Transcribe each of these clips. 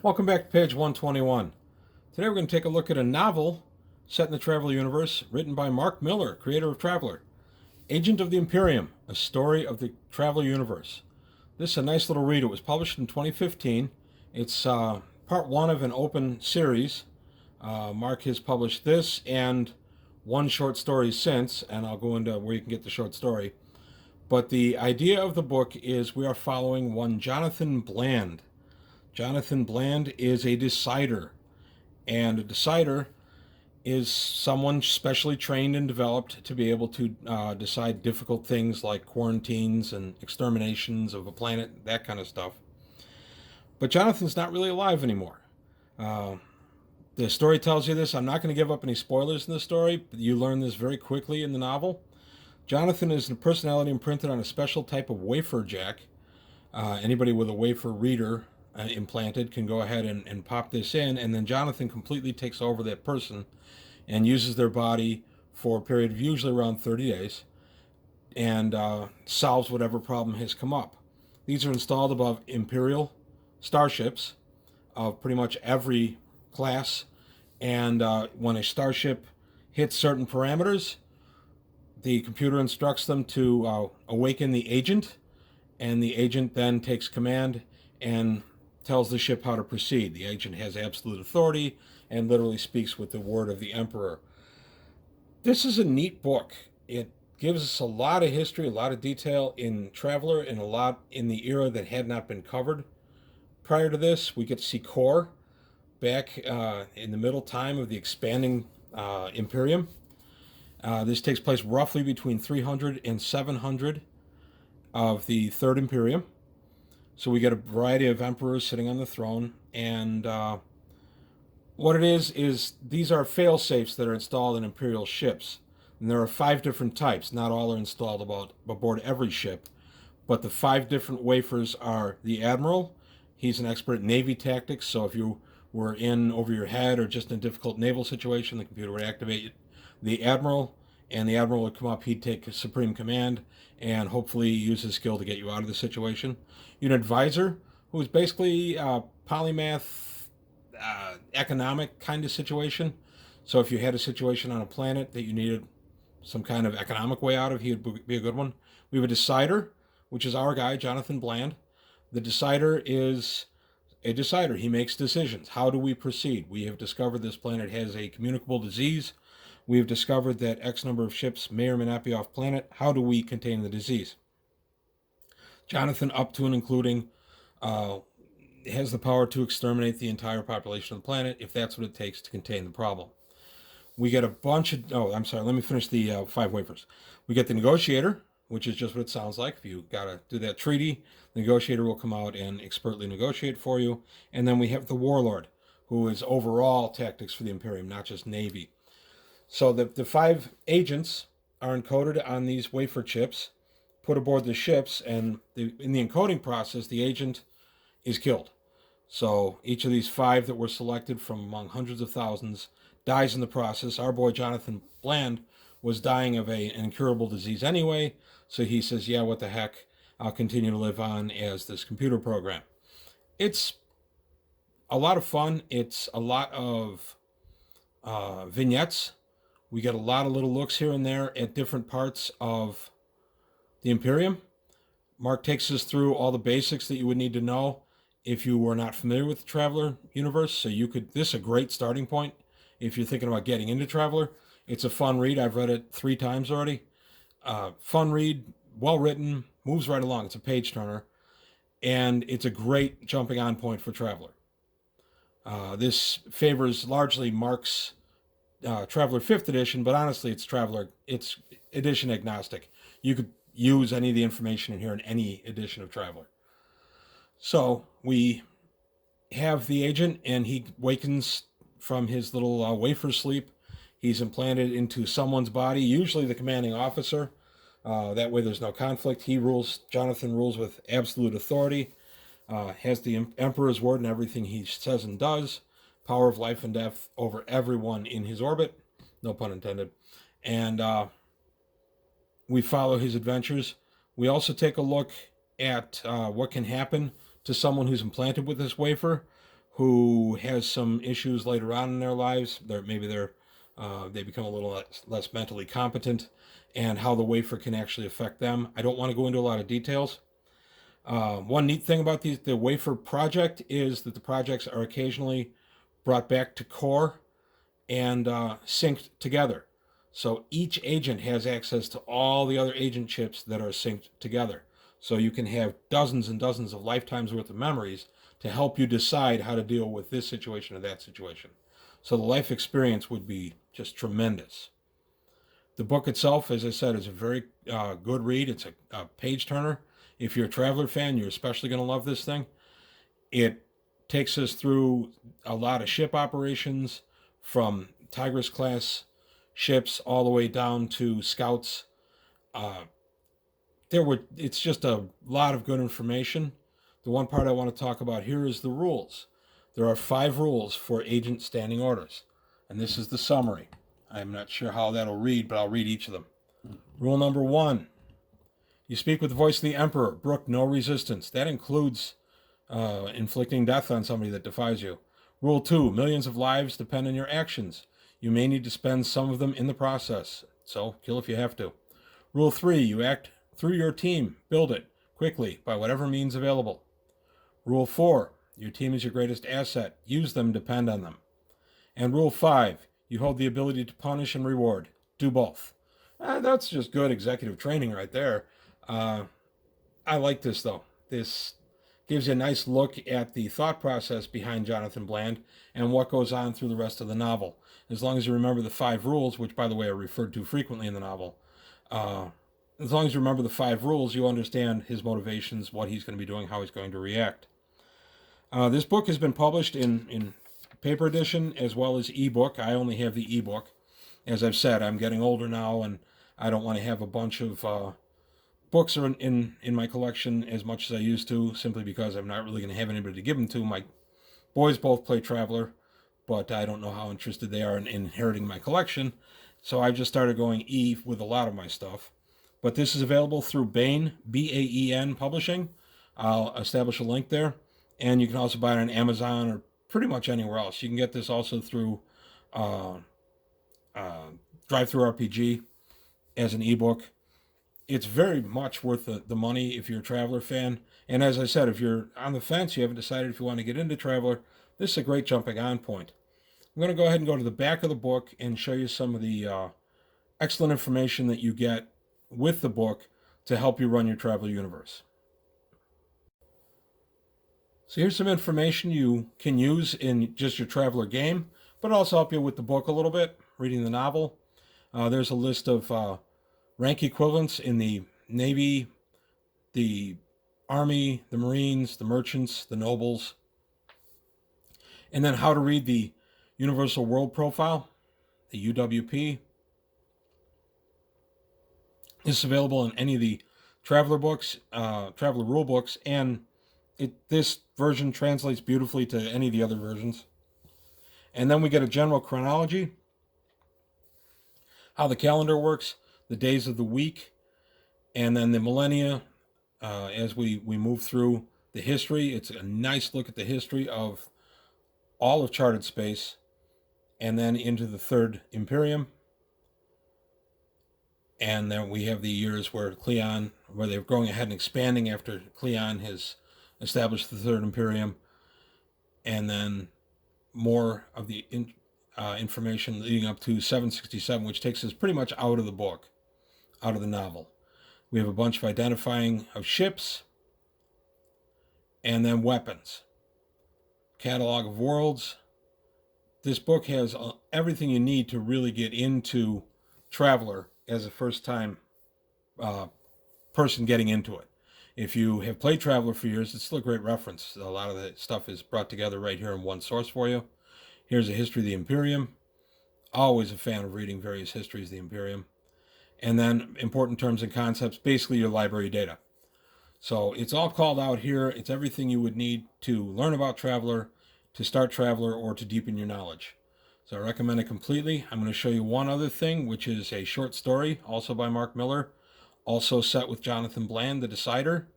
Welcome back to page 121. Today we're going to take a look at a novel set in the Traveler universe, written by Marc Miller, creator of Traveler. Agent of the Imperium, a story of the Traveler universe. This is a nice little read. It was published in 2015. It's part one of an open series. Marc has published this and one short story since, and I'll go into where you can get the short story. But the idea of the book is we are following one Jonathan Bland. Jonathan Bland is a decider, and a decider is someone specially trained and developed to be able to decide difficult things like quarantines and exterminations of a planet, that kind of stuff. But Jonathan's not really alive anymore. Uh, the story tells you this. I'm not going to give up any spoilers in the story, but you learn this very quickly in the novel. Jonathan is a personality imprinted on a special type of wafer jack. Anybody with a wafer reader implanted can go ahead and pop this in, and then Jonathan completely takes over that person and uses their body for a period of usually around 30 days and solves whatever problem has come up. These are installed above Imperial starships of pretty much every class, and when a starship hits certain parameters, the computer instructs them to awaken the agent, and the agent then takes command and tells the ship how to proceed. The agent has absolute authority and literally speaks with the word of the Emperor. This is a neat book. It gives us a lot of history, a lot of detail in Traveler, and a lot in the era that had not been covered. Prior to this, we get to see Core back in the middle time of the expanding Imperium. This takes place roughly between 300 and 700 of the Third Imperium. So we get a variety of emperors sitting on the throne, and what it is these are fail-safes that are installed in Imperial ships. And there are 5 different types. Not all are installed aboard every ship, but the 5 different wafers are the Admiral. He's an expert at Navy tactics, so if you were in over your head or just in a difficult naval situation, the computer would activate the Admiral, and the Admiral would come up. He'd take supreme command and hopefully use his skill to get you out of the situation. You're an advisor, who is basically a polymath, economic kind of situation. So if you had a situation on a planet that you needed some kind of economic way out of, he would be a good one. We have a decider, which is our guy, Jonathan Bland. The decider is a decider. He makes decisions. How do we proceed? We have discovered this planet has a communicable disease. We have discovered that X number of ships may or may not be off planet. How do we contain the disease? Jonathan, up to and including, has the power to exterminate the entire population of the planet if that's what it takes to contain the problem. We get a bunch of, oh, I'm sorry, let me finish the 5 wafers. We get the negotiator, which is just what it sounds like. If you got to do that treaty, the negotiator will come out and expertly negotiate for you. And then we have the warlord, who is overall tactics for the Imperium, not just Navy. So the 5 agents are encoded on these wafer chips, put aboard the ships, and in the encoding process, the agent is killed. So each of these 5 that were selected from among hundreds of thousands dies in the process. Our boy Jonathan Bland was dying of an incurable disease anyway, so he says, yeah, what the heck, I'll continue to live on as this computer program. It's a lot of fun. It's a lot of vignettes. We get a lot of little looks here and there at different parts of the Imperium. Marc takes us through all the basics that you would need to know if you were not familiar with the Traveler universe. So this is a great starting point if you're thinking about getting into Traveler. It's a fun read. I've read it 3 times already. Fun read, well written, moves right along. It's a page turner, and it's a great jumping on point for Traveler. This favors largely Marc's Traveler 5th edition, but honestly, it's edition agnostic. You could use any of the information in here in any edition of Traveler. So we have the agent, and he wakens from his little wafer sleep. He's implanted into someone's body, usually the commanding officer. That way there's no conflict. Jonathan rules with absolute authority, has the Emperor's word in everything he says and does, power of life and death over everyone in his orbit, no pun intended. And we follow his adventures. We also take a look at what can happen to someone who's implanted with this wafer, who has some issues later on in their lives. They become a little less mentally competent, and how the wafer can actually affect them. I don't want to go into a lot of details. One neat thing about the wafer project is that the projects are occasionally brought back to core and synced together. So each agent has access to all the other agent chips that are synced together. So you can have dozens and dozens of lifetimes worth of memories to help you decide how to deal with this situation or that situation. So the life experience would be just tremendous. The book itself, as I said, is a very good read. It's a page turner. If you're a Traveler fan, you're especially going to love this thing. It takes us through a lot of ship operations, from Tigris class ships all the way down to scouts. Uh, it's just a lot of good information. The one part I want to talk about here is the rules. There are 5 rules for agent standing orders, and this is the summary. I'm not sure how that'll read, but I'll read each of them. Rule number 1: you speak with the voice of the Emperor. Brook no resistance. That includes inflicting death on somebody that defies you. Rule 2: millions of lives depend on your actions. You may need to spend some of them in the process, so kill if you have to. Rule 3: you act through your team. Build it quickly by whatever means available. Rule 4: your team is your greatest asset. Use them, depend on them. And Rule 5: you hold the ability to punish and reward. Do both. That's just good executive training right there. I like this, though. This gives you a nice look at the thought process behind Jonathan Bland and what goes on through the rest of the novel. As long as you remember the 5 rules, which, by the way, are referred to frequently in the novel, as long as you remember the 5 rules, you understand his motivations, what he's going to be doing, how he's going to react. This book has been published in paper edition as well as ebook. I only have the ebook. As I've said, I'm getting older now, and I don't want to have a bunch of books in my collection as much as I used to, simply because I'm not really going to have anybody to give them to. My boys both play Traveler, but I don't know how interested they are in inheriting my collection, so I just started going E with a lot of my stuff. But this is available through Baen, Baen Publishing. I'll establish a link there, and you can also buy it on Amazon or pretty much anywhere else. You can get this also through Drive-Thru RPG as an ebook. It's very much worth the money if you're a Traveler fan. And as I said, if you're on the fence, you haven't decided if you want to get into Traveler, this is a great jumping on point. I'm going to go ahead and go to the back of the book and show you some of the excellent information that you get with the book to help you run your Traveler universe. So here's some information you can use in just your Traveler game, but also help you with the book a little bit, reading the novel. There's a list of rank equivalents in the Navy, the Army, the Marines, the Merchants, the Nobles, and then how to read the Universal World Profile, the UWP. This is available in any of the Traveler books, Traveler rule books, and this version translates beautifully to any of the other versions. And then we get a general chronology, how the calendar works, the days of the week, and then the millennia as we move through the history. It's a nice look at the history of all of charted space, and then into the Third Imperium. And then we have the years where they're going ahead and expanding after Cleon has established the Third Imperium, and then more of the information leading up to 767, which takes us pretty much out of the book, out of the novel. We have a bunch of identifying of ships, and then weapons. Catalog of worlds. This book has everything you need to really get into Traveler as a first-time person getting into it. If you have played Traveler for years, it's still a great reference. A lot of the stuff is brought together right here in one source for you. Here's a history of the Imperium. Always a fan of reading various histories of the Imperium. And then important terms and concepts, basically your library data. So it's all called out here. It's everything you would need to learn about Traveler, to start Traveler, or to deepen your knowledge. So I recommend it completely. I'm going to show you one other thing, which is a short story, also by Marc Miller, also set with Jonathan Bland, the Decider.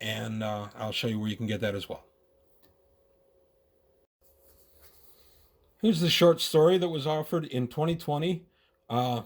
And I'll show you where you can get that as well. Here's the short story that was offered in 2020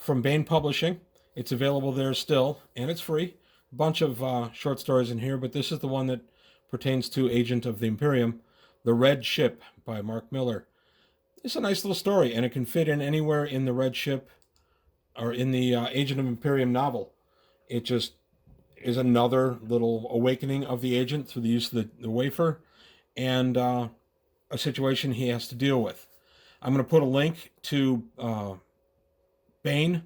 from Bain Publishing. It's available there still, and it's free. A bunch of short stories in here, but this is the one that pertains to Agent of the Imperium, The Red Ship by Marc Miller. It's a nice little story, and it can fit in anywhere in the Red Ship or in the Agent of Imperium novel. It just is another little awakening of the agent through the use of the wafer and a situation he has to deal with. I'm going to put a link to Bain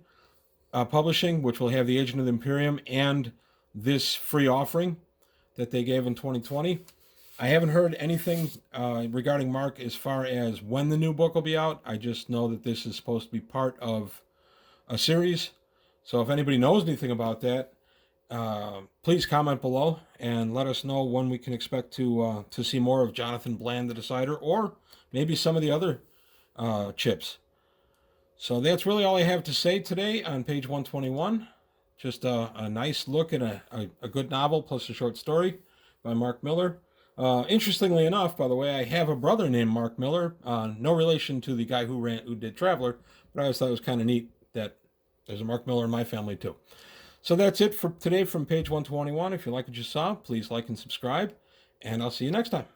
Publishing, which will have the Agent of the Imperium and this free offering that they gave in 2020. I haven't heard anything regarding Marc as far as when the new book will be out. I just know that this is supposed to be part of a series. So if anybody knows anything about that, please comment below and let us know when we can expect to see more of Jonathan Bland, the Decider, or maybe some of the other chips. So that's really all I have to say today on page 121. Just a nice look at a good novel plus a short story by Marc Miller. Interestingly enough, by the way, I have a brother named Marc Miller. No relation to the guy who did Traveler, but I always thought it was kind of neat that there's a Marc Miller in my family too. So that's it for today from page 121. If you like what you saw, please like and subscribe, and I'll see you next time.